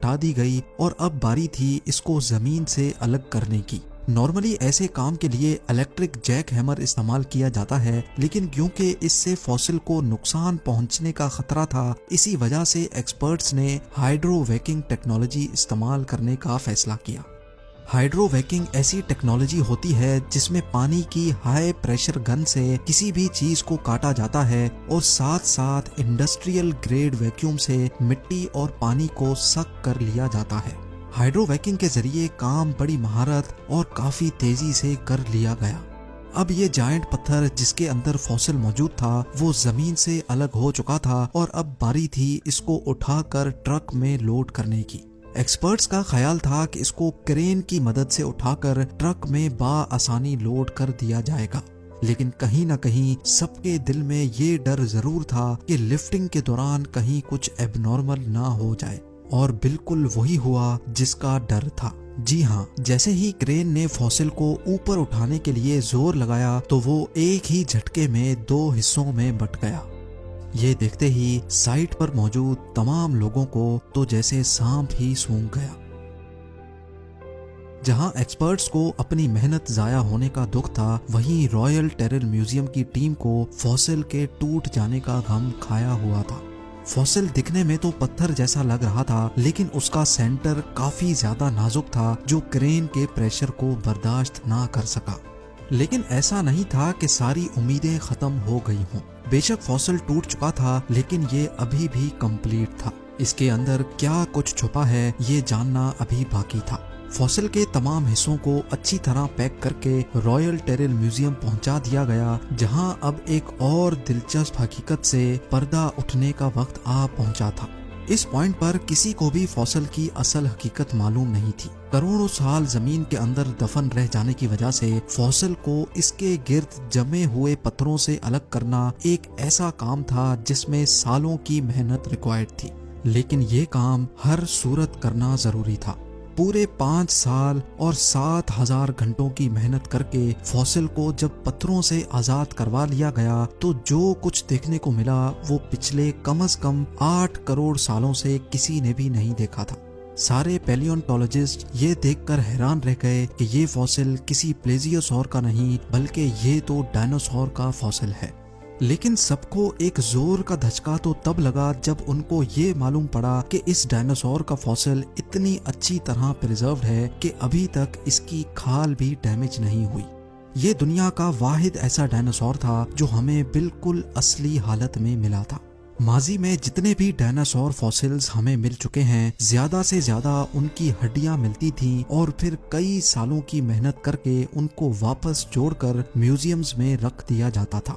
اٹھا دی گئی اور اب باری تھی اس کو زمین سے الگ کرنے کی۔ نارملی ایسے کام کے لیے الیکٹرک جیک ہیمر استعمال کیا جاتا ہے، لیکن کیونکہ اس سے فوسل کو نقصان پہنچنے کا خطرہ تھا، اسی وجہ سے ایکسپرٹس نے ہائیڈرو ویکنگ ٹیکنالوجی استعمال کرنے کا فیصلہ کیا۔ ہائیڈرو ویکنگ ایسی ٹیکنالوجی ہوتی ہے جس میں پانی کی ہائی پریشر گن سے کسی بھی چیز کو کاٹا جاتا ہے اور ساتھ ساتھ انڈسٹریل گریڈ ویکیوم سے مٹی اور پانی کو سک کر لیا جاتا ہے۔ ہائیڈرو ویکنگ کے ذریعے کام بڑی مہارت اور کافی تیزی سے کر لیا گیا۔ اب یہ جائنٹ پتھر جس کے اندر فوسل موجود تھا وہ زمین سے الگ ہو چکا تھا اور اب باری تھی اس کو اٹھا کر ٹرک میں لوڈ کرنے کی۔ ایکسپرٹس کا خیال تھا کہ اس کو کرین کی مدد سے اٹھا کر ٹرک میں بآسانی لوڈ کر دیا جائے گا، لیکن کہیں نہ کہیں سب کے دل میں یہ ڈر ضرور تھا کہ لفٹنگ کے دوران کہیں کچھ ایب نارمل نہ ہو جائے، اور بالکل وہی ہوا جس کا ڈر تھا۔ جی ہاں، جیسے ہی کرین نے فوسل کو اوپر اٹھانے کے لیے زور لگایا تو وہ ایک ہی جھٹکے میں 2 حصوں میں بٹ گیا۔ یہ دیکھتے ہی سائٹ پر موجود تمام لوگوں کو تو جیسے سانپ ہی سونگھ گیا۔ جہاں ایکسپرٹس کو اپنی محنت ضائع ہونے کا دکھ تھا، وہیں رائل ٹیرل میوزیم کی ٹیم کو فوسل کے ٹوٹ جانے کا غم کھایا ہوا تھا۔ فوسل دکھنے میں تو پتھر جیسا لگ رہا تھا، لیکن اس کا سینٹر کافی زیادہ نازک تھا جو کرین کے پریشر کو برداشت نہ کر سکا۔ لیکن ایسا نہیں تھا کہ ساری امیدیں ختم ہو گئی ہوں۔ بے شک فوسل ٹوٹ چکا تھا، لیکن یہ ابھی بھی کمپلیٹ تھا۔ اس کے اندر کیا کچھ چھپا ہے یہ جاننا ابھی باقی تھا۔ فوسل کے تمام حصوں کو اچھی طرح پیک کر کے رائل ٹیرل میوزیم پہنچا دیا گیا، جہاں اب ایک اور دلچسپ حقیقت سے پردہ اٹھنے کا وقت آ پہنچا تھا۔ اس پوائنٹ پر کسی کو بھی فوسل کی اصل حقیقت معلوم نہیں تھی۔ کروڑوں سال زمین کے اندر دفن رہ جانے کی وجہ سے فوسل کو اس کے گرد جمے ہوئے پتھروں سے الگ کرنا ایک ایسا کام تھا جس میں سالوں کی محنت ریکوائرڈ تھی، لیکن یہ کام ہر صورت کرنا ضروری تھا۔ پورے 5 سال اور 7,000 گھنٹوں کی محنت کر کے فوسل کو جب پتھروں سے آزاد کروا لیا گیا تو جو کچھ دیکھنے کو ملا وہ پچھلے کم از کم 8 کروڑ سالوں سے کسی نے بھی نہیں دیکھا تھا۔ سارے پیلیونٹولوجسٹ یہ دیکھ کر حیران رہ گئے کہ یہ فوسل کسی پلیزیوسور کا نہیں بلکہ یہ تو ڈائنوسور کا فوسل ہے۔ لیکن سب کو ایک زور کا دھچکا تو تب لگا جب ان کو یہ معلوم پڑا کہ اس ڈائنوسور کا فوسل اتنی اچھی طرح پریزروڈ ہے کہ ابھی تک اس کی کھال بھی ڈیمیج نہیں ہوئی۔ یہ دنیا کا واحد ایسا ڈائنوسور تھا جو ہمیں بالکل اصلی حالت میں ملا تھا۔ ماضی میں جتنے بھی ڈائنوسور فوسلز ہمیں مل چکے ہیں، زیادہ سے زیادہ ان کی ہڈیاں ملتی تھیں اور پھر کئی سالوں کی محنت کر کے ان کو واپس جوڑ کر میوزیمز میں رکھ دیا جاتا تھا۔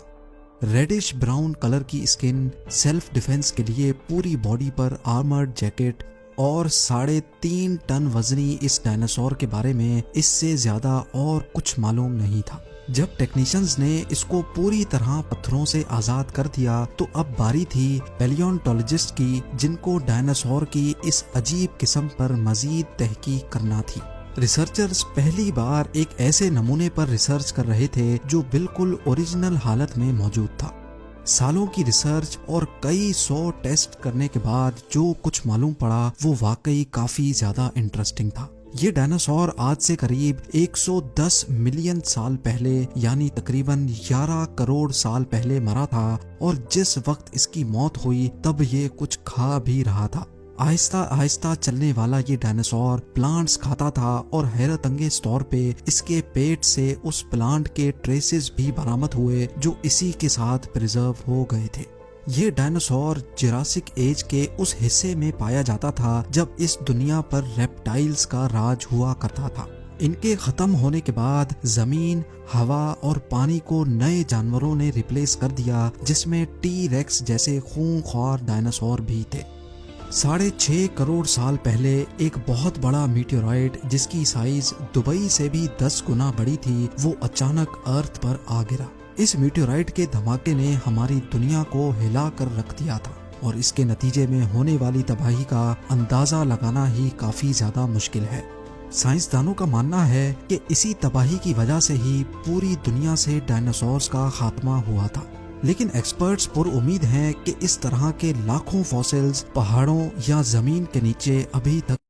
ریڈش براؤن کلر کی اسکن، سیلف ڈیفنس کے لیے پوری باڈی پر آرمرڈ جیکٹ اور 3.5 ٹن وزنی اس ڈائنوسور کے بارے میں اس سے زیادہ اور کچھ معلوم نہیں تھا۔ جب ٹیکنیشنز نے اس کو پوری طرح پتھروں سے آزاد کر دیا تو اب باری تھی پیلیونٹولوجسٹ کی، جن کو ڈائنوسور کی اس عجیب قسم پر مزید تحقیق کرنا تھی۔ ریسرچرز پہلی بار ایک ایسے نمونے پر ریسرچ کر رہے تھے جو بالکل اوریجنل حالت میں موجود تھا۔ سالوں کی ریسرچ اور کئی 100 ٹیسٹ کرنے کے بعد جو کچھ معلوم پڑا وہ واقعی کافی زیادہ انٹرسٹنگ تھا۔ یہ ڈائنوسور آج سے قریب 110 ملین سال پہلے یعنی تقریباً 11 کروڑ سال پہلے مرا تھا، اور جس وقت اس کی موت ہوئی تب یہ کچھ کھا بھی رہا تھا۔ آہستہ آہستہ چلنے والا یہ ڈائنوسور پلانٹس کھاتا تھا اور حیرت انگیز طور پہ اس کے پیٹ سے اس پلانٹ کے ٹریسز بھی برآمد ہوئے جو اسی کے ساتھ پریزرو ہو گئے تھے۔ یہ ڈائنوسور جراسک ایج کے اس حصے میں پایا جاتا تھا جب اس دنیا پر ریپٹائلز کا راج ہوا کرتا تھا۔ ان کے ختم ہونے کے بعد زمین، ہوا اور پانی کو نئے جانوروں نے ریپلیس کر دیا، جس میں ٹی ریکس جیسے خونخوار ڈائنوسور بھی تھے۔ 6.5 کروڑ سال پہلے ایک بہت بڑا میٹیورائٹ جس کی سائز دبئی سے بھی 10 گنا بڑی تھی وہ اچانک ارتھ پر آ گرا۔ اس میٹیورائٹ کے دھماکے نے ہماری دنیا کو ہلا کر رکھ دیا تھا، اور اس کے نتیجے میں ہونے والی تباہی کا اندازہ لگانا ہی کافی زیادہ مشکل ہے۔ سائنسدانوں کا ماننا ہے کہ اسی تباہی کی وجہ سے ہی پوری دنیا سے ڈائنوسورز کا خاتمہ ہوا تھا۔ لیکن ایکسپرٹس پر امید ہیں کہ اس طرح کے لاکھوں فوسلز پہاڑوں یا زمین کے نیچے ابھی تک